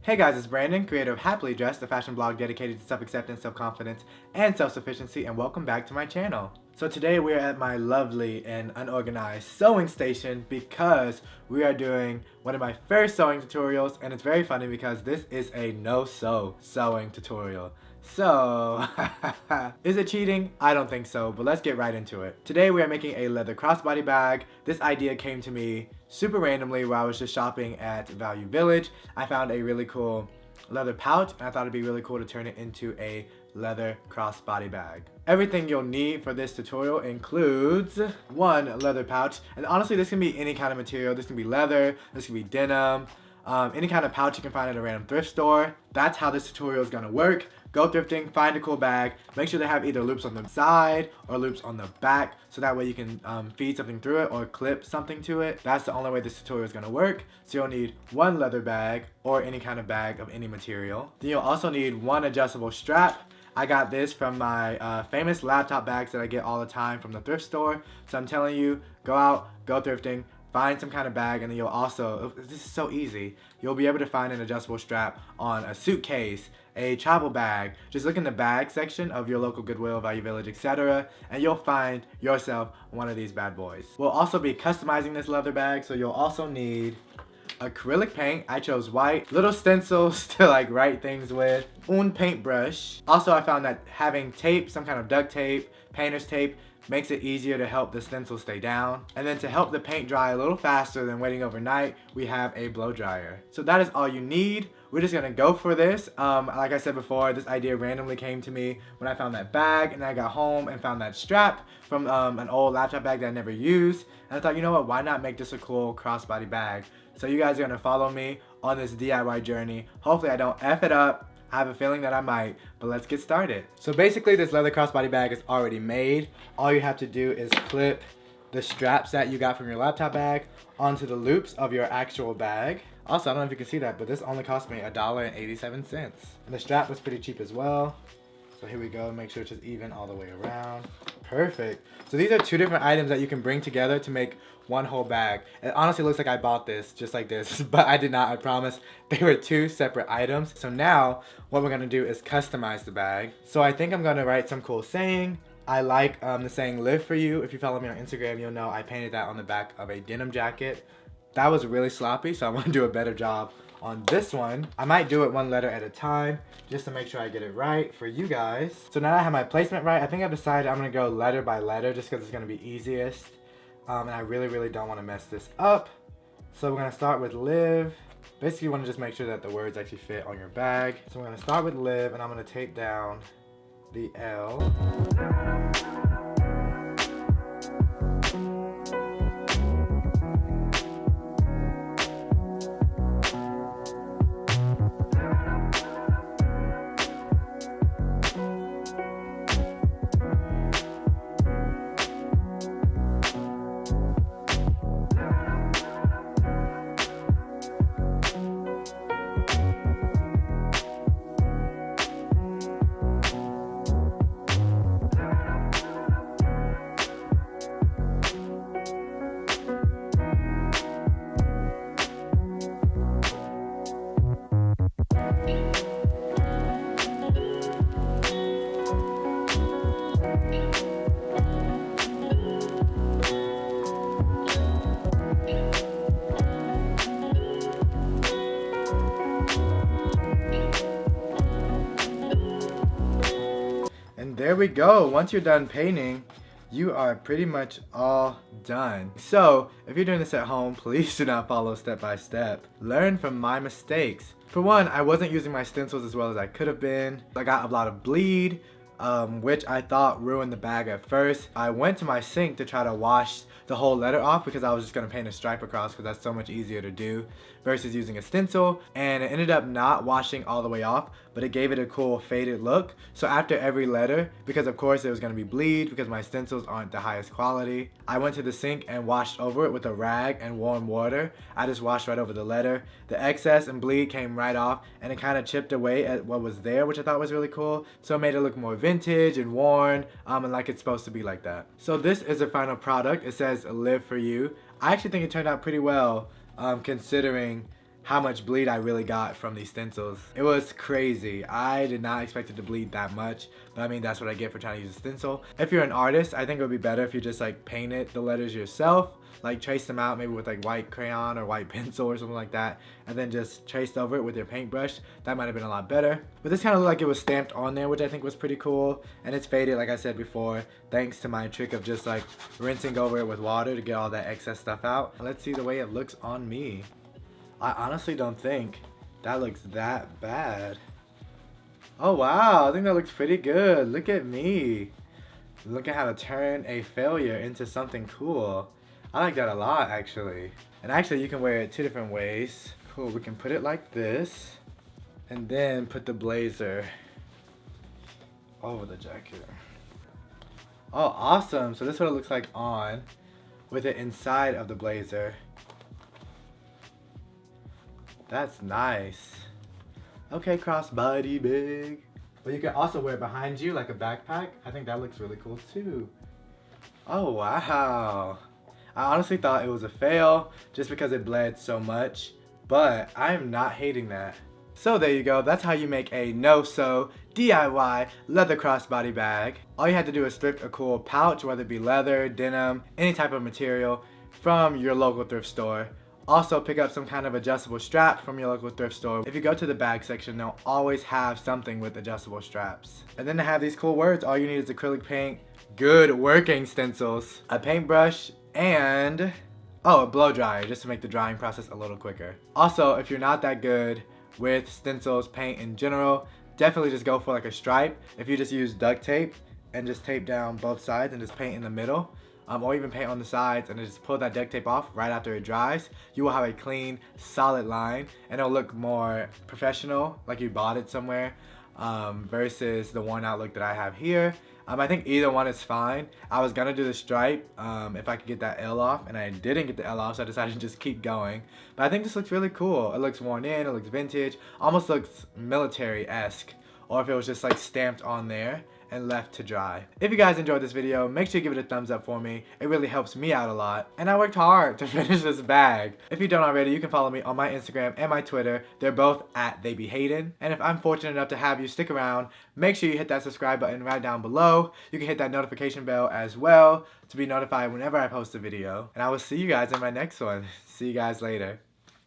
Hey guys, it's Brandon, creator of Happily Dressed, a fashion blog dedicated to self-acceptance, self-confidence, and self-sufficiency, and welcome back to my channel. So today we are at my lovely and unorganized sewing station because we are doing one of my first sewing tutorials, and it's very funny because this is a no-sew sewing tutorial. So, is it cheating? I don't think so, but let's get right into it. Today we are making a leather crossbody bag. This idea came to me super randomly while I was just shopping at Value Village. I found a really cool leather pouch and I thought it'd be really cool to turn it into a leather crossbody bag. Everything you'll need for this tutorial includes one leather pouch, and honestly this can be any kind of material. This can be leather, this can be denim, any kind of pouch you can find at a random thrift store. That's how this tutorial is gonna work. Go thrifting, find a cool bag, make sure they have either loops on the side or loops on the back, so that way you can feed something through it or clip something to it. That's the only way this tutorial is gonna work. So you'll need one leather bag or any kind of bag of any material. Then you'll also need one adjustable strap. I got this from my famous laptop bags that I get all the time from the thrift store. So I'm telling you, go out, go thrifting, find some kind of bag, and then you'll also, this is so easy, you'll be able to find an adjustable strap on a suitcase, a travel bag. Just look in the bag section of your local Goodwill, Value Village, etc. and you'll find yourself one of these bad boys. We'll also be customizing this leather bag, so you'll also need acrylic paint. I chose white, little stencils to like write things with, un paintbrush. Also I found that having tape, some kind of duct tape, painter's tape, makes it easier to help the stencil stay down. And then to help the paint dry a little faster than waiting overnight, we have a blow dryer. So that is all you need. We're just gonna go for this. Like I said before, this idea randomly came to me when I found that bag, and I got home and found that strap from an old laptop bag that I never used. And I thought, you know what, why not make this a cool crossbody bag? So you guys are gonna follow me on this DIY journey. Hopefully I don't F it up. I have a feeling that I might, but let's get started. So basically this leather crossbody bag is already made. All you have to do is clip the straps that you got from your laptop bag onto the loops of your actual bag. Also, I don't know if you can see that, but this only cost me $1.87. And the strap was pretty cheap as well. So here we go, make sure it's just even all the way around. Perfect. So these are two different items that you can bring together to make one whole bag. It honestly looks like I bought this just like this, but I did not, I promise. They were two separate items. So now what we're gonna do is customize the bag. So I think I'm gonna write some cool saying. I like the saying "live for you." If you follow me on Instagram, you'll know I painted that on the back of a denim jacket. That was really sloppy, so I want to do a better job on this one. I might do it one letter at a time just to make sure I get it right for you guys. So now that I have my placement right, I think I've decided I'm gonna go letter by letter just because it's gonna be easiest. And I really don't want to mess this up. So we're gonna start with live. Basically you want to just make sure that the words actually fit on your bag. So we're gonna start with live, and I'm gonna tape down the L. There we go. Once you're done painting, you are pretty much all done. So if you're doing this at home, please do not follow step by step. Learn from my mistakes. For one, I wasn't using my stencils as well as I could have been. I got a lot of bleed, which I thought ruined the bag at first. I went to my sink to try to wash the whole letter off because I was just going to paint a stripe across because that's so much easier to do versus using a stencil, and it ended up not washing all the way off, but it gave it a cool faded look. So after every letter, because of course it was going to be bleed because my stencils aren't the highest quality, I went to the sink and washed over it with a rag and warm water. I just washed right over the letter. The excess and bleed came right off, and it kind of chipped away at what was there, which I thought was really cool. So it made it look more vintage and worn, and like it's supposed to be like that. So this is the final product. It says "live for you." I actually think it turned out pretty well, considering how much bleed I really got from these stencils. It was crazy. I did not expect it to bleed that much, but I mean, that's what I get for trying to use a stencil. If you're an artist, I think it would be better if you just like painted the letters yourself, like trace them out maybe with like white crayon or white pencil or something like that, and then just traced over it with your paintbrush. That might have been a lot better. But this kind of looked like it was stamped on there, which I think was pretty cool. And it's faded, like I said before, thanks to my trick of just like rinsing over it with water to get all that excess stuff out. Let's see the way it looks on me. I honestly don't think that looks that bad. Oh wow, I think that looks pretty good. Look at me. Look at how to turn a failure into something cool. I like that a lot, actually. And actually, you can wear it 2 different ways. Cool, we can put it like this, and then put the blazer over the jacket. Oh, awesome. So this is what it looks like on, with it inside of the blazer. That's nice. Okay, crossbody big. But you can also wear it behind you like a backpack. I think that looks really cool too. Oh, wow. I honestly thought it was a fail just because it bled so much, but I am not hating that. So there you go, that's how you make a no-sew DIY leather crossbody bag. All you had to do is thrift a cool pouch, whether it be leather, denim, any type of material from your local thrift store. Also pick up some kind of adjustable strap from your local thrift store. If you go to the bag section, they'll always have something with adjustable straps. And then to have these cool words, all you need is acrylic paint, good working stencils, a paintbrush, and a blow dryer just to make the drying process a little quicker. Also, if you're not that good with stencils, paint in general, definitely just go for like a stripe. If you just use duct tape and just tape down both sides and just paint in the middle, or even paint on the sides and just pull that duct tape off right after it dries, you will have a clean, solid line, and it'll look more professional, like you bought it somewhere, versus the worn out look that I have here. I think either one is fine. I was gonna do the stripe if I could get that L off, and I didn't get the L off, so I decided to just keep going. But I think this looks really cool. It looks worn in, it looks vintage, almost looks military-esque, or if it was just like stamped on there and left to dry. If you guys enjoyed this video, make sure you give it a thumbs up for me. It really helps me out a lot, and I worked hard to finish this bag. If you don't already, you can follow me on my Instagram and my Twitter. They're both at TheyBeHatin'. And if I'm fortunate enough to have you stick around, make sure you hit that subscribe button right down below. You can hit that notification bell as well to be notified whenever I post a video. And I will see you guys in my next one. See you guys later.